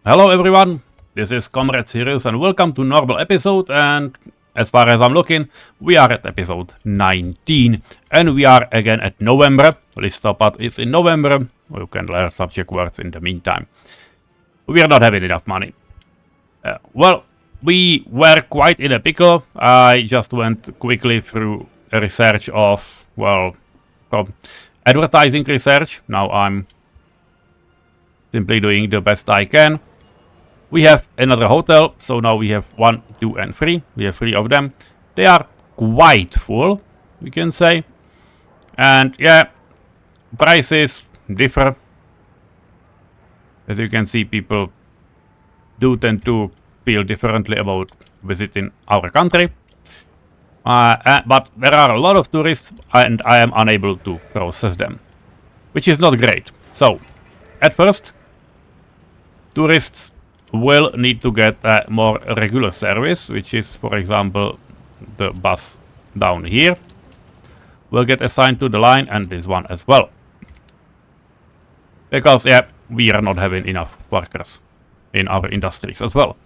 Hello everyone, this is comrade-Sirius and welcome to normal episode, and as far as I'm looking, we are at episode 19 and we are again at November. Listopad is in November. You can learn subject words in the meantime. We are not having enough money. Well, we were quite in a pickle. I just went quickly through a research of, well, advertising research. Now I'm simply doing the best I can. We have another hotel, so now we have 1, 2 and 3. We have 3 of them. They are quite full, we can say. And yeah, prices differ. As you can see, people do tend to feel differently about visiting our country. But there are a lot of tourists and I am unable to process them, which is not great. So, at first, tourists will need to get a more regular service, which is, for example, the bus down here will get assigned to the line, and this one as well. Because, yeah, we are not having enough workers in our industries as well.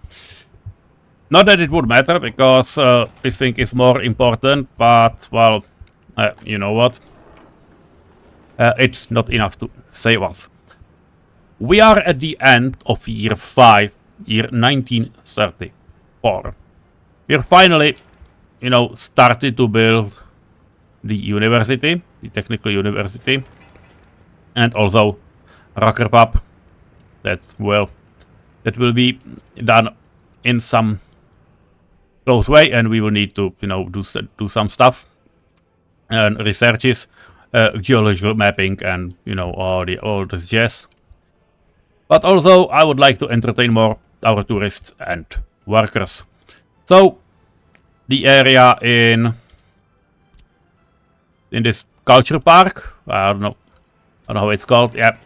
Not that it would matter, because this thing is more important, but, well, you know what? It's not enough to save us. We are at the end of year 5, year 1934. We're finally, started to build the university, the technical university, and also rocker pub. That will be done in some close way, and we will need to, do some stuff and researches, geological mapping, and all this jazz. But also, I would like to entertain more our tourists and workers. So, the area in this culture park, I don't know how it's called. Yeah,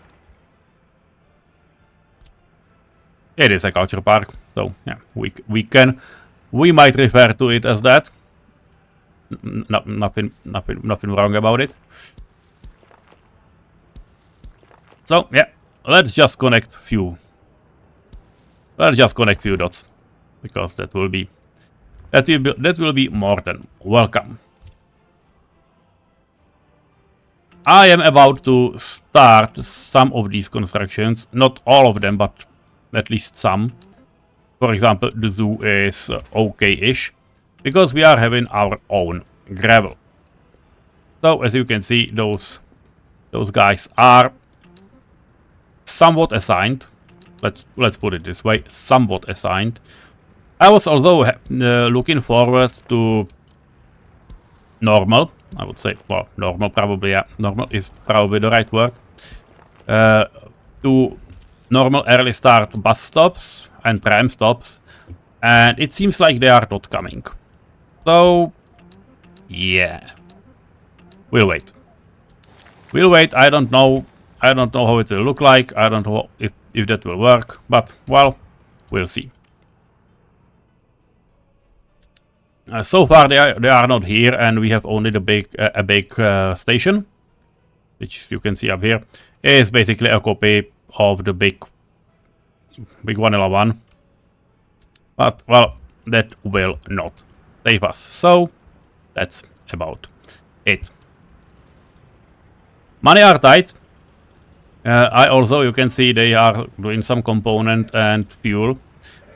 it is a culture park. So yeah, we might refer to it as that. Nothing wrong about it. So yeah. Let's just connect few dots, because that will be more than welcome. I am about to start some of these constructions, not all of them, but at least some. For example, the zoo is okay-ish, because we are having our own gravel. So as you can see, those guys are somewhat assigned. Let's put it this way, somewhat assigned. I was also looking forward to normal. I would say, well, normal probably, yeah, normal is probably the right word. To normal early start bus stops and tram stops, and it seems like they are not coming. So, yeah, we'll wait. I don't know how it will look like. I don't know if that will work, but, well, we'll see. So far they are not here, and we have only the big station, which you can see up here. It is basically a copy of the big vanilla one. But, well, that will not save us. So that's about it. Money are tight. You can see they are doing some component and fuel.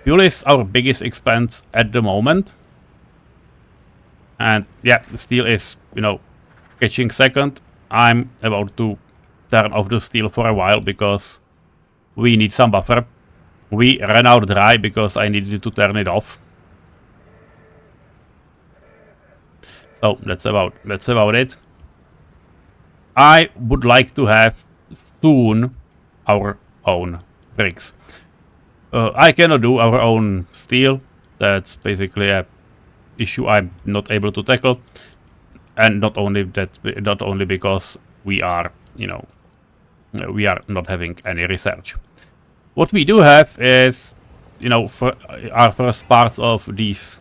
Fuel is our biggest expense at the moment. And yeah, steel is, catching second. I'm about to turn off the steel for a while because we need some buffer. We ran out dry because I needed to turn it off. So that's about it. I would like to have soon our own bricks. I cannot do our own steel. That's basically a issue I'm not able to tackle, and not only because we are, we are not having any research. What we do have is, for our first parts of these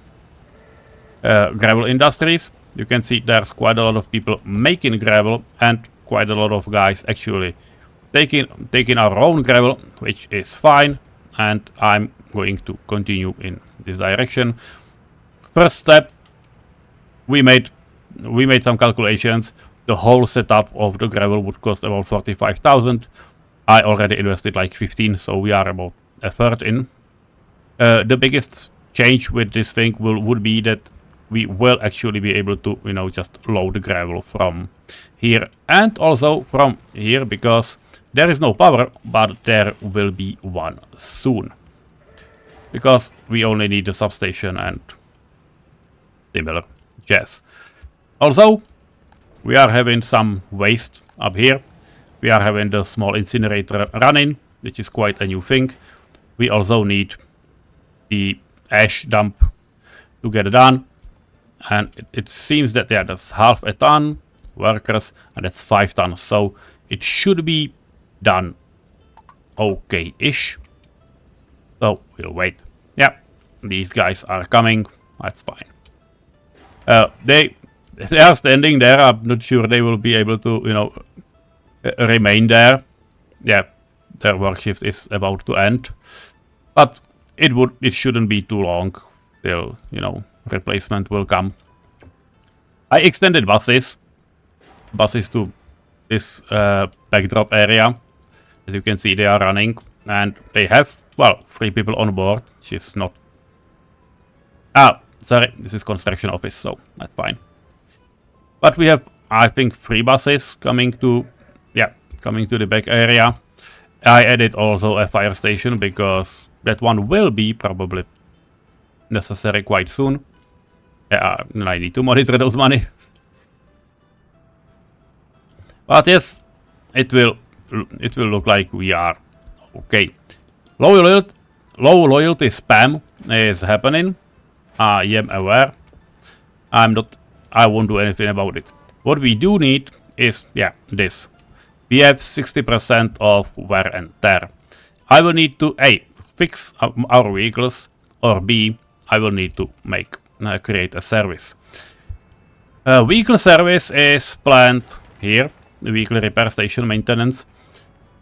gravel industries. You can see there's quite a lot of people making gravel, and quite a lot of guys actually taking our own gravel, which is fine. and I'm going to continue in this direction. First step, we made some calculations. The whole setup of the gravel would cost about 45,000. I already invested like 15, so we are about a third in. The biggest change with this thing would be that we will actually be able to, you know, just load the gravel from here and also from here, because there is no power, but there will be one soon. Because we only need the substation and similar jazz. Also, we are having some waste up here. We are having the small incinerator running, which is quite a new thing. We also need the ash dump to get it done. And it seems that, yeah, that's half a ton workers, and that's 5 tons. So it should be done okay-ish. So we'll wait. Yeah, these guys are coming. That's fine. They are standing there. I'm not sure they will be able to, you know, remain there. Yeah, their work shift is about to end. But it shouldn't be too long till, you know, replacement will come. I extended buses to this backdrop area. As you can see, they are running, and they have, well, 3 people on board, which is not... Ah, sorry, this is construction office, so that's fine. But we have, I think, 3 buses coming to, yeah, coming to the back area. I added also a fire station, because that one will be probably necessary quite soon. And I need to monitor those money. But yes, it will look like we are okay. Low loyalty spam is happening. I am aware. I won't do anything about it. What we do need is, yeah, this. We have 60% of wear and tear. I will need to A, fix our vehicles, or B, I will need to create a service. Vehicle service is planned here, the vehicle repair station maintenance.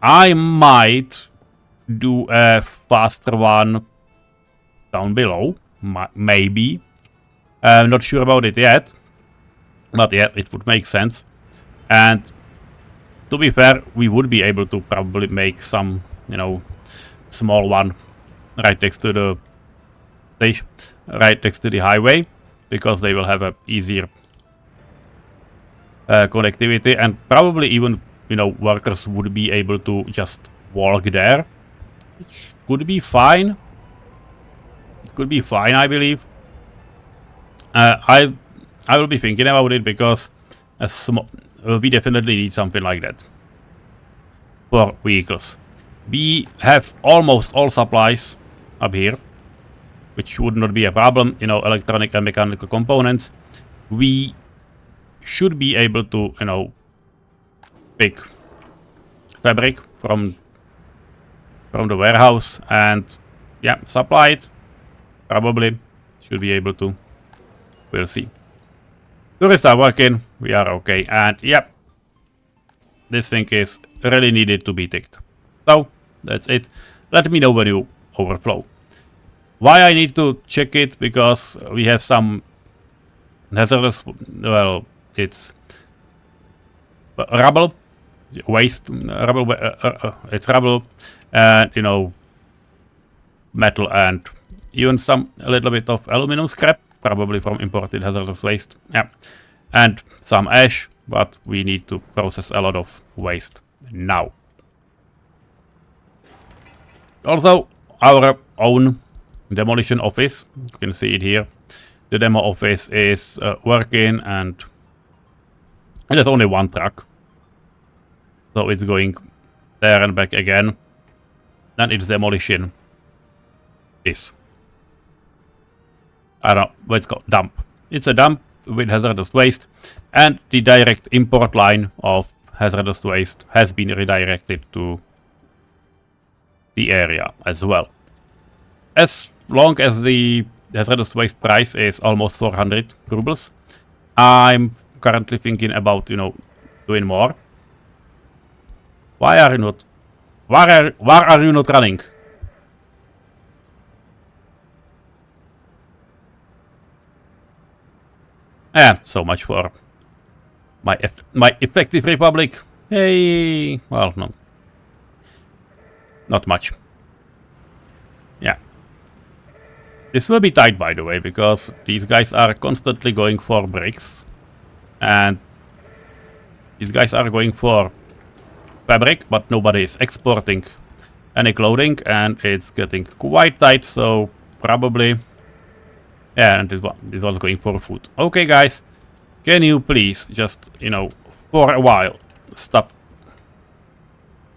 I might do a faster one down below, maybe. I'm not sure about it yet, but yes, it would make sense. And to be fair, we would be able to probably make some, you know, small one right next to the station, right next to the highway, because they will have a easier connectivity, and probably even, you know, workers would be able to just walk there, which could be fine. It could be fine, I believe. I will be thinking about it, because we definitely need something like that for vehicles. We have almost all supplies up here, which would not be a problem, you know, electronic and mechanical components. We should be able to, you know, pick fabric from the warehouse and, yeah, supply it. Probably should be able to. We'll see. Tourists are working, we are okay, and yep, this thing is really needed to be ticked. So, that's it. Let me know when you overflow. Why I need to check it? Because we have some hazardous, well, it's rubble, waste, rubble, it's rubble, and, you know, metal, and even a little bit of aluminum scrap, probably from imported hazardous waste. Yeah, and some ash, but we need to process a lot of waste now. Also, our own demolition office, you can see it here. The demo office is working, and there's only one truck, so it's going there and back again. Then it's demolition. This, I don't know what it's called, dump. It's a dump with hazardous waste, and the direct import line of hazardous waste has been redirected to the area as well. As long as the hazardous waste price is almost 400 rubles, I'm currently thinking about, you know, doing more. Why are you not? Why are you not running? So much for my effective republic. Hey, well, no. Not much. Yeah. This will be tight, by the way, because these guys are constantly going for bricks. And these guys are going for fabric, but nobody is exporting any clothing, and it's getting quite tight, so probably... Yeah, and this was going for food. Okay, guys, can you please just, you know, for a while, stop...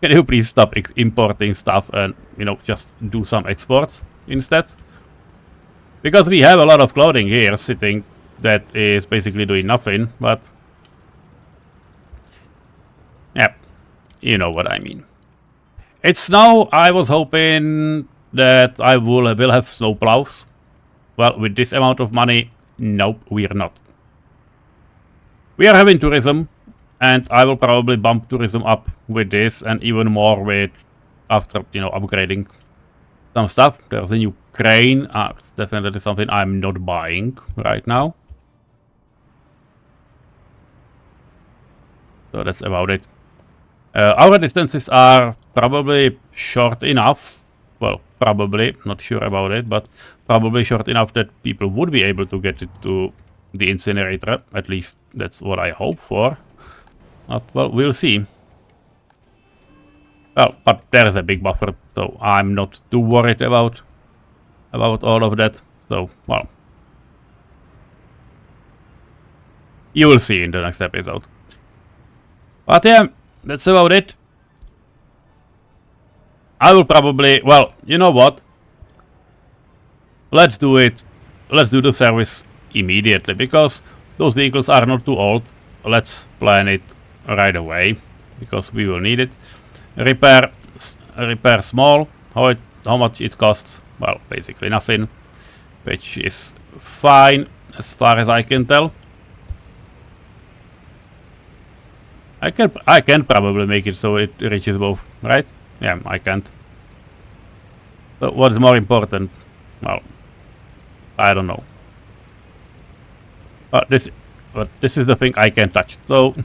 Can you please stop importing stuff and, you know, just do some exports instead? Because we have a lot of clothing here sitting that is basically doing nothing, but... Yeah, you know what I mean. It's snow. I was hoping that I will have snow plows. Well, with this amount of money, nope, we are not. We are having tourism, and I will probably bump tourism up with this, and even more with after, you know, upgrading some stuff. There's a new crane. It's definitely something I'm not buying right now. So that's about it. Our distances are probably short enough. Well, probably, not sure about it, but probably short enough that people would be able to get it to the incinerator. At least that's what I hope for. Well, we'll see. Well, but there's a big buffer, so I'm not too worried about all of that. So, well, you will see in the next episode. But yeah, that's about it. I will probably, well, you know what? Let's do it. Let's do the service immediately, because those vehicles are not too old. Let's plan it right away, because we will need it. Repair small. How much it costs? Well, basically nothing, which is fine as far as I can tell. I can probably make it so it reaches both, right? Yeah, I can't. So what is more important? Well, I don't know. But this is the thing I can touch. So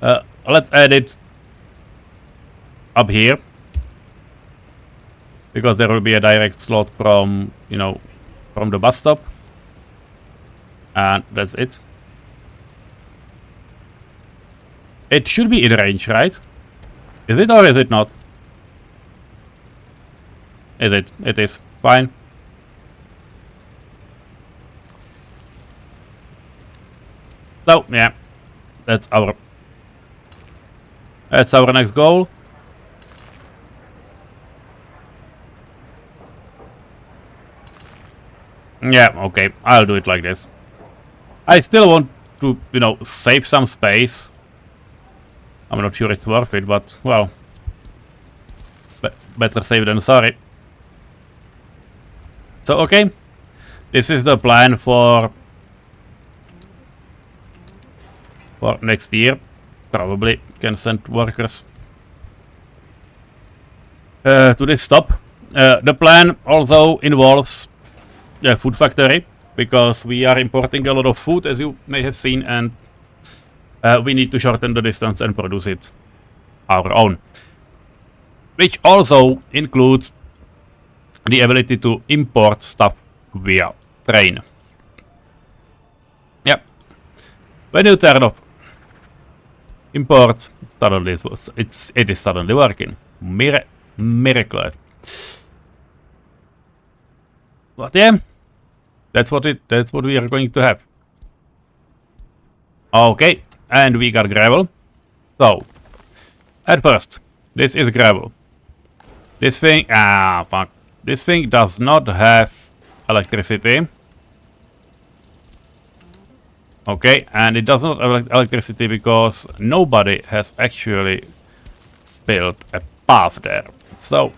let's add it up here, because there will be a direct slot from, you know, from the bus stop, and that's it. It should be in range, right? Is it or is it not? Is it? It is. Fine. So, yeah. That's our next goal. Yeah, okay. I'll do it like this. I still want to, you know, save some space. I'm not sure it's worth it, but, well, better safe than sorry. So, okay, this is the plan for next year. Probably can send workers to this stop. The plan also involves a food factory, because we are importing a lot of food, as you may have seen, and we need to shorten the distance and produce it our own. Which also includes the ability to import stuff via train. Yep. When you turn off import, suddenly it is suddenly working. Miracle. But yeah, that's what we are going to have. Okay. And we got gravel. So, at first, this is gravel. This thing, fuck. This thing does not have electricity. Okay, and it does not have electricity because nobody has actually built a path there. So,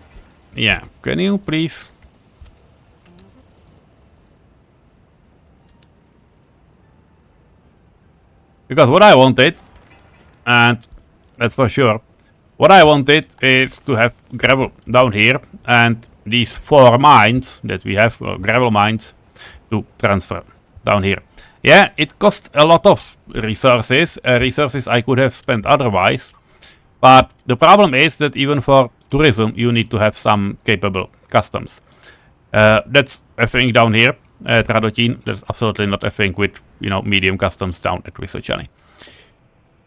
yeah, can you please... Because what I wanted, and that's for sure, what I wanted is to have gravel down here, and these 4 mines that we have, gravel mines, to transfer down here. Yeah, it costs a lot of resources, resources I could have spent otherwise. But the problem is that even for tourism, you need to have some capable customs. That's a thing down here at Radotín. There's absolutely not a thing with, medium customs down at Vysočany.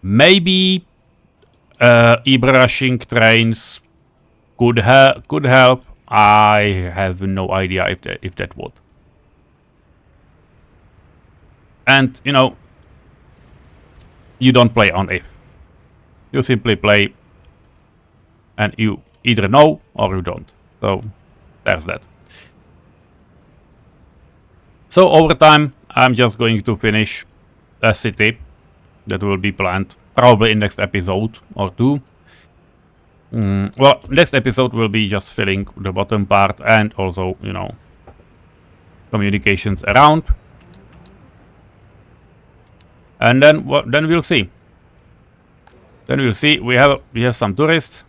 Maybe e-brushing trains could help. I have no idea if that would. And, you don't play on if. You simply play and you either know or you don't. So there's that. So over time, I'm just going to finish a city that will be planned probably in next episode or two. Well, next episode will be just filling the bottom part and also, communications around. And then we'll see. Then we'll see. We have some tourists.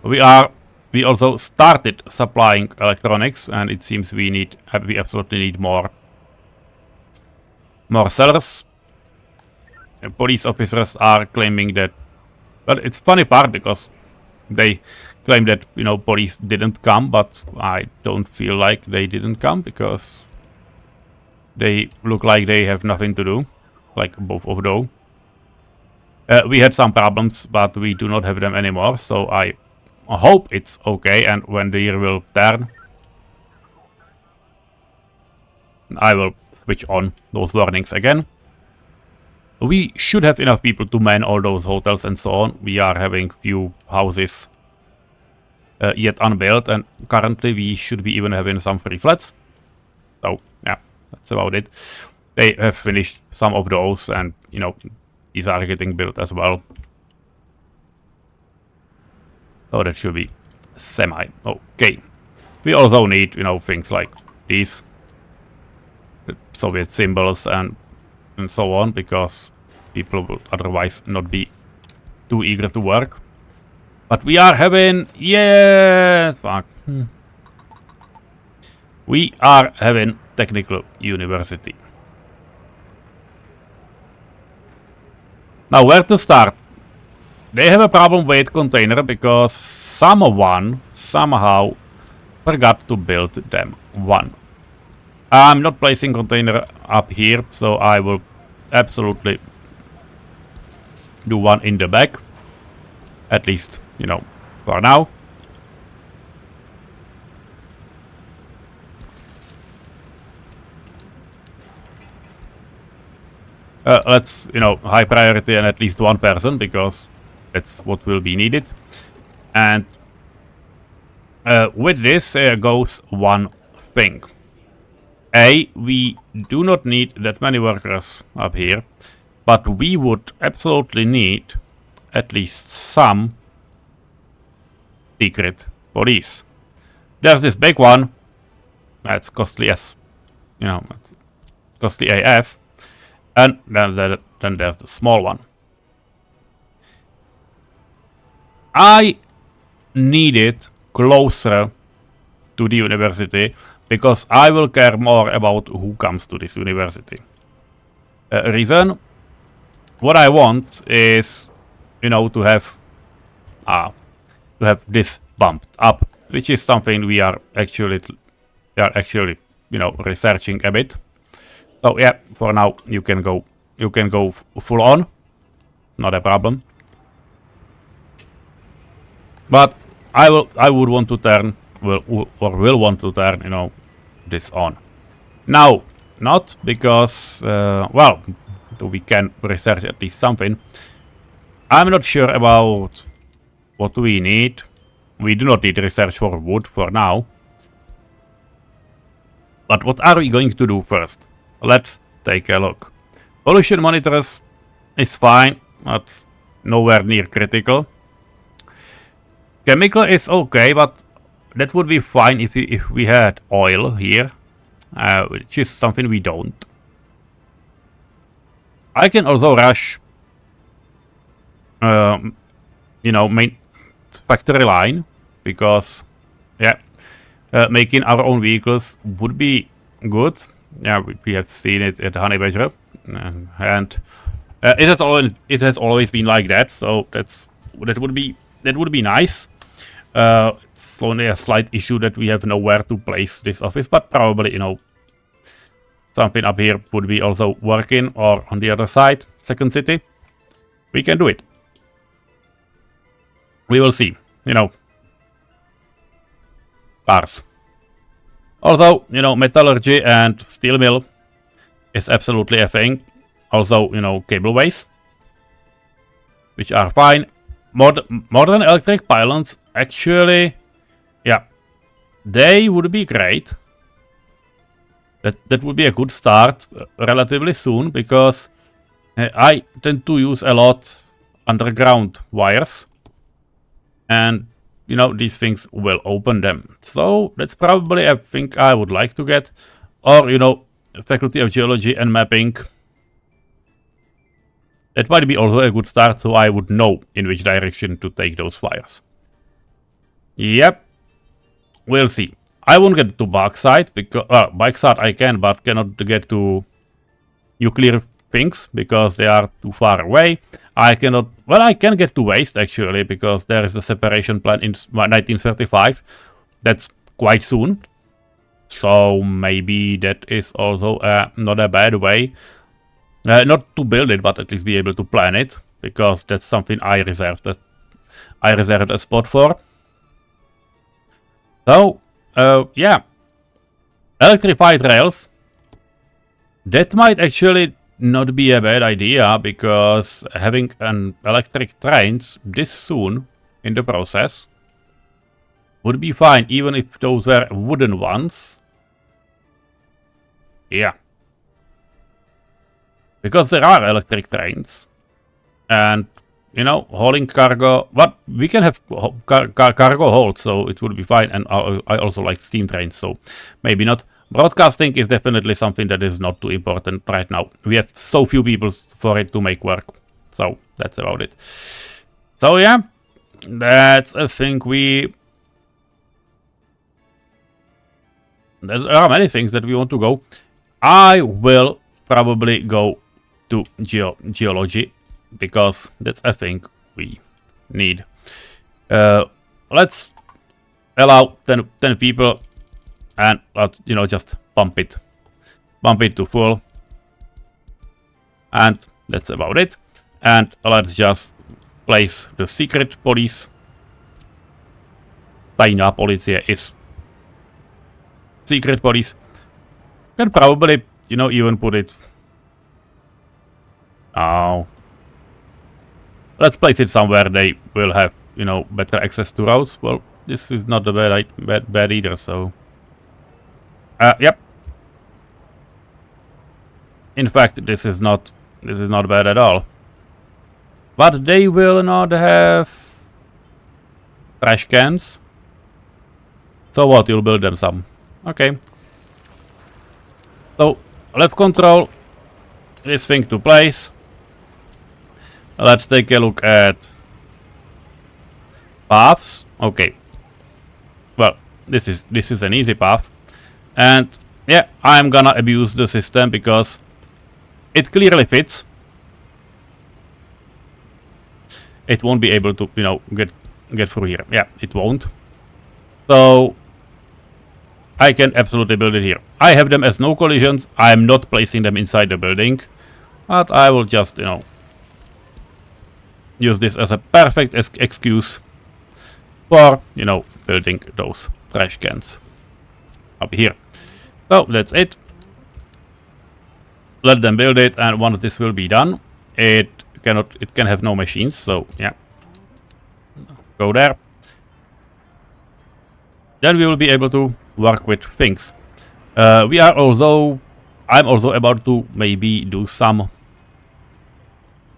We also started supplying electronics, and it seems we absolutely need more sellers. And police officers are claiming that. But it's funny part because they claim that police didn't come, but I don't feel like they didn't come because they look like they have nothing to do. Like both of those. We had some problems, but we do not have them anymore, so I hope it's okay, and when the year will turn, I will switch on those warnings again. We should have enough people to man all those hotels and so on. We are having few houses yet unbuilt, and currently we should be even having some free flats. So, yeah, that's about it. They have finished some of those, and these are getting built as well. So that should be semi okay. We also need things like these Soviet symbols and so on, because people would otherwise not be too eager to work. But we are having we are having technical university. Now, where to start? They have a problem with container because someone somehow forgot to build them one. I'm not placing container up here, so I will absolutely do one in the back. At least, for now. Let's, high priority and at least one person, because that's what will be needed. And with this goes one thing. We do not need that many workers up here, but we would absolutely need at least some secret police. There's this big one. That's costly as, it's costly AF. And then there's the small one. I need it closer to the university because I will care more about who comes to this university. Reason? What I want is, to have this bumped up, which is something we are actually researching a bit. So yeah, for now you can go full on, not a problem. But I would want to turn will want to turn this on. Now, not because we can research at least something. I'm not sure about what we need. We do not need research for wood for now. But what are we going to do first? Let's take a look. Pollution monitors is fine, but nowhere near critical. Chemical is okay, but that would be fine if we had oil here, which is something we don't. I can also rush, main factory line, because making our own vehicles would be good. Yeah, we have seen it at Honey Badger, and it has always been like that. So that would be nice. It's only a slight issue that we have nowhere to place this office, but probably, you know, something up here would be also working, or on the other side, second city. We can do it. We will see, you know. Cars. Also, you know, metallurgy and steel mill is absolutely a thing. Also, you know, cableways, which are fine. Modern electric pylons, actually, yeah, they would be great. That would be a good start relatively soon, because I tend to use a lot underground wires, and you know, these things will open them. So that's probably a thing I would like to get, or you know, Faculty of Geology and Mapping. That might be also a good start, so I would know in which direction to take those wires. Yep, we'll see. I won't get to bauxite, because bauxite I can, but cannot get to nuclear things because they are too far away. I cannot. Well, I can get to waste actually, because there is the separation plan in 1935. That's quite soon, so maybe that is also not a bad way. Not to build it, but at least be able to plan it, because that's something I reserved a spot for. So, yeah, electrified rails. That might actually not be a bad idea, because having an electric trains this soon in the process would be fine, even if those were wooden ones. Yeah. Because there are electric trains, and you know, hauling cargo. But we can have cargo hauled, so it would be fine. And I also like steam trains, so maybe not. Broadcasting is definitely something that is not too important right now. We have so few people for it to make work, so that's about it. So yeah, that's a thing there are many things that we want to go. I will probably go to geology, because that's a thing we need. Let's allow 10 people, and let's, you know, just pump it to full, and that's about it. And let's just place the secret police. Tajná policie is secret police. Can probably, you know, even put it. Oh, let's place it somewhere they will have, you know, better access to roads. Well, this is not a bad either. So, yep. In fact, this is not bad at all. But they will not have trash cans. So what? You'll build them some. Okay. So let's control this thing to place. Let's take a look at paths. Okay. Well, this is an easy path, and yeah, I'm gonna abuse the system because it clearly fits. It won't be able to, you know, get through here. Yeah, it won't. So I can absolutely build it here. I have them as no collisions. I'm not placing them inside the building, but I will just, you know, use this as a perfect excuse for, you know, building those trash cans up here. So that's it. Let them build it, and once this will be done, it can have no machines. So yeah, go there. Then we will be able to work with things. I'm also about to maybe do some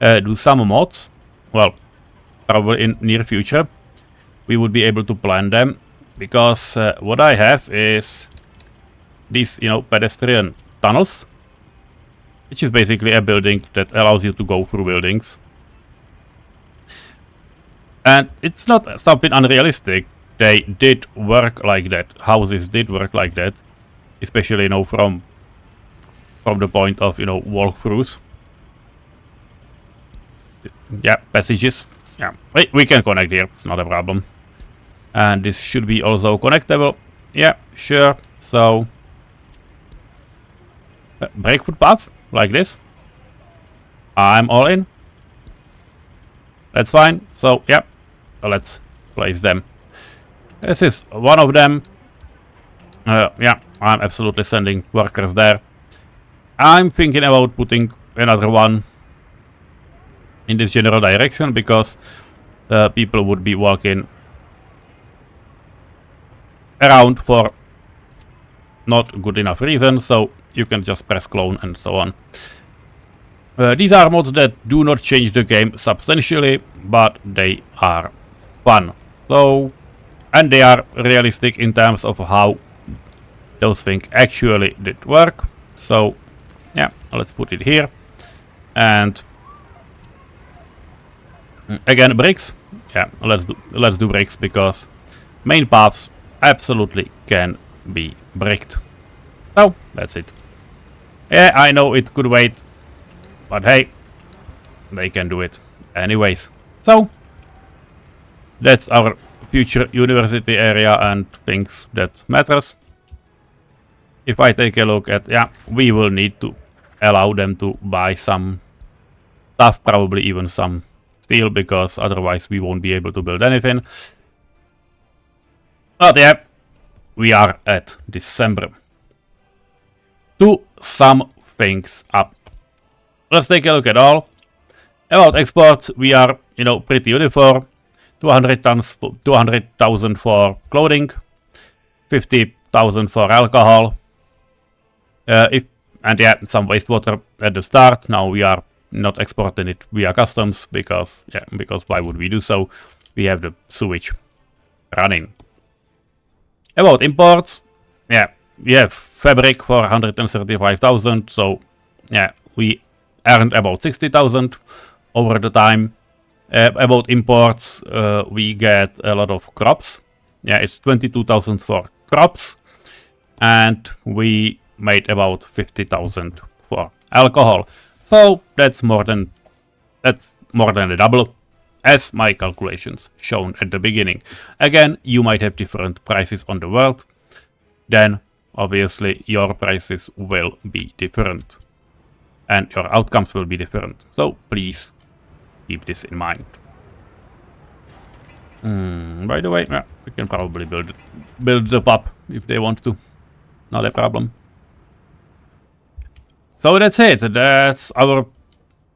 mods. Well, probably in near future we would be able to plan them, because what I have is these, you know, pedestrian tunnels, which is basically a building that allows you to go through buildings. And it's not something unrealistic. They did work like that. Houses did work like that, especially, you know, from from the point of, you know, walkthroughs. Yeah, passages. Yeah, we can connect here, it's not a problem. And this should be also connectable. Yeah, sure. So break footpath like this. I'm all in. That's fine. So yeah, let's place them. This is one of them. Yeah, I'm absolutely sending workers there. I'm thinking about putting another one in this general direction because people would be walking around for not good enough reason, so you can just press clone and so on. These are mods that do not change the game substantially, but they are fun. So, and they are realistic in terms of how those things actually did work. So, yeah, let's put it here. And again, bricks. Yeah, let's do bricks because main paths absolutely can be bricked. So that's it. Yeah, I know it could wait, but hey, they can do it anyways. So that's our future university area and things that matters. If I take a look at, yeah, we will need to allow them to buy some stuff, probably even some steel, because otherwise we won't be able to build anything. But yeah, we are at December. To sum things up, let's take a look at all. About exports, we are, you know, pretty uniform. 200,000 for clothing, 50,000 for alcohol. And yeah, some wastewater at the start. Now we are not exporting it via customs because why would we do so? We have the sewage running. About imports, yeah, we have fabric for 135,000. So yeah, we earned about 60,000 over the time. About imports, we get a lot of crops. Yeah, it's 22,000 for crops, and we made about 50,000 for alcohol. So that's more than a double, as my calculations shown at the beginning. Again, you might have different prices on the world. Then obviously your prices will be different, and your outcomes will be different. So please keep this in mind. By the way, yeah, we can probably build the pub if they want to. Not a problem. So that's it. That's our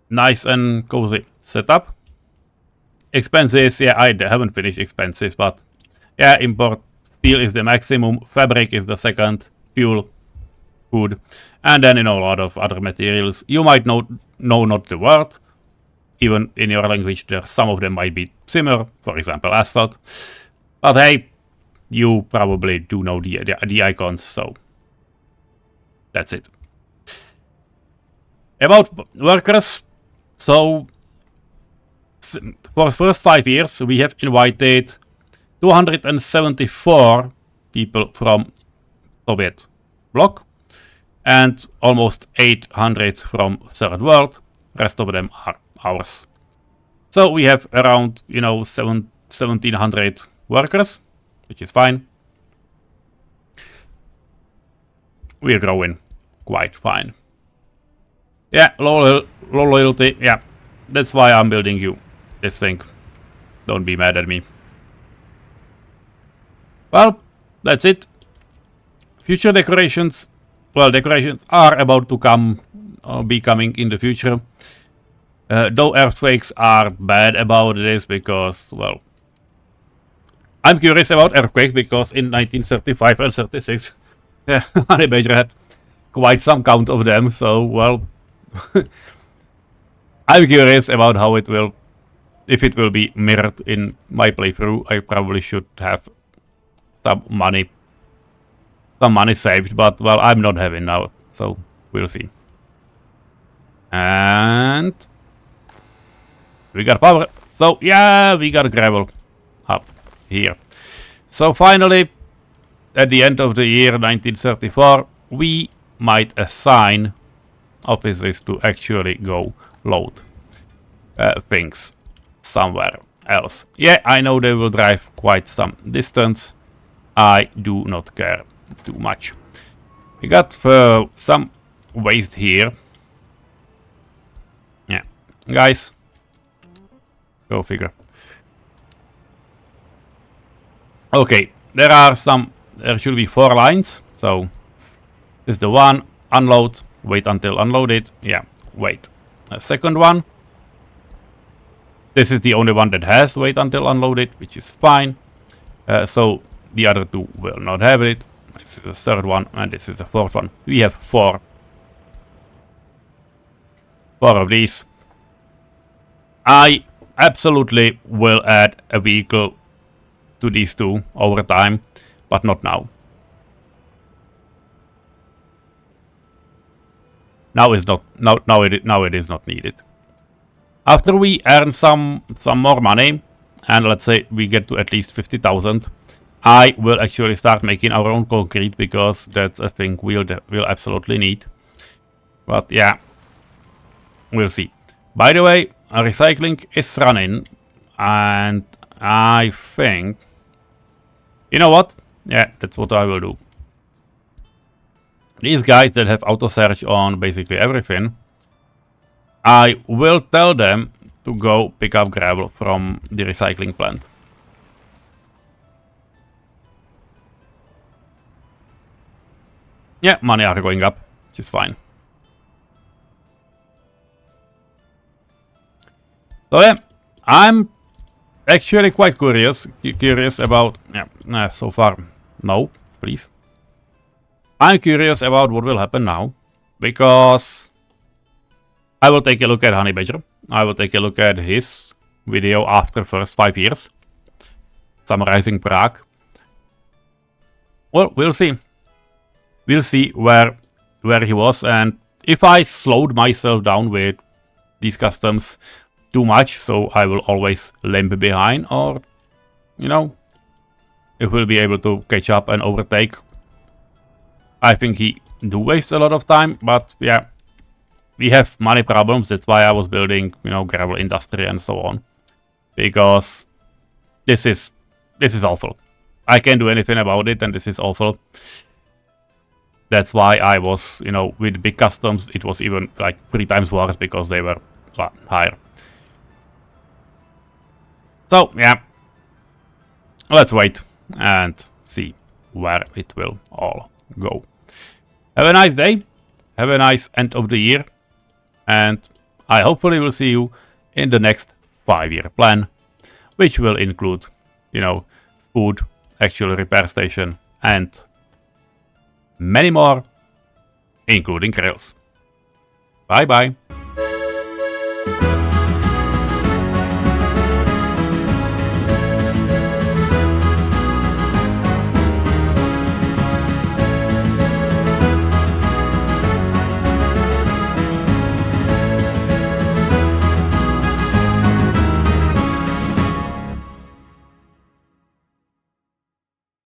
nice and cozy setup. Expenses, yeah, I haven't finished expenses, but yeah, import steel is the maximum, fabric is the second, fuel, food, and then, you know, a lot of other materials. You might know not the word. Even in your language, some of them might be similar, for example, asphalt. But hey, you probably do know the icons, so that's it. About workers, so for the first 5 years, we have invited 274 people from Soviet bloc and almost 800 from Third World. Rest of them are ours. So we have around, you know, 1,700 workers, which is fine. We're growing quite fine. Yeah, low loyalty. Yeah, that's why I'm building you this thing. Don't be mad at me. Well, that's it. Future decorations. Well, decorations are about to come or be coming in the future. Though earthquakes are bad about this because, well, I'm curious about earthquakes because in 1935 and 36, yeah, Honey Badger had quite some count of them. So, well, I'm curious about how it will, if it will be mirrored in my playthrough. I probably should have some money saved, but well, I'm not having now, so we'll see. And we got power. So yeah, we got gravel up here. So finally, at the end of the year 1934, we might assign offices to actually go load things somewhere else. Yeah, I know they will drive quite some distance. I do not care too much. We got some waste here. Yeah, guys, go figure. Okay, there should be 4 lines. So this is the one, unload, wait until unloaded. Yeah, wait. A second one. This is the only one that has wait until unloaded, which is fine. So the other 2 will not have it. This is the third one, and this is the fourth one. We have 4 of these. I absolutely will add a vehicle to these 2 over time, but not now. Now is not now it is not needed. After we earn some more money, and let's say we get to at least 50,000, I will actually start making our own concrete, because that's a thing we'll absolutely need. But yeah, we'll see. By the way, recycling is running, and I think, you know what? Yeah, that's what I will do. These guys that have auto search on basically everything, I will tell them to go pick up gravel from the recycling plant. Yeah, money are going up, which is fine. So yeah, I'm actually quite curious about, yeah, so far, no, please. I'm curious about what will happen now, because I will take a look at Honey Badger. I will take a look at his video after first 5 years, summarizing Prague. Well, we'll see. We'll see where he was, and if I slowed myself down with these customs too much, so I will always limp behind, or, you know, if we'll be able to catch up and overtake. I think he do waste a lot of time, but yeah, we have money problems. That's why I was building, you know, gravel industry and so on, because this is awful. I can't do anything about it, and this is awful. That's why I was, you know, with big customs, it was even like 3 times worse, because they were higher. So yeah, let's wait and see where it will all go. Have a nice day, have a nice end of the year, and I hopefully will see you in the next 5-year plan, which will include, you know, food, actual repair station, and many more, including grills. Bye bye.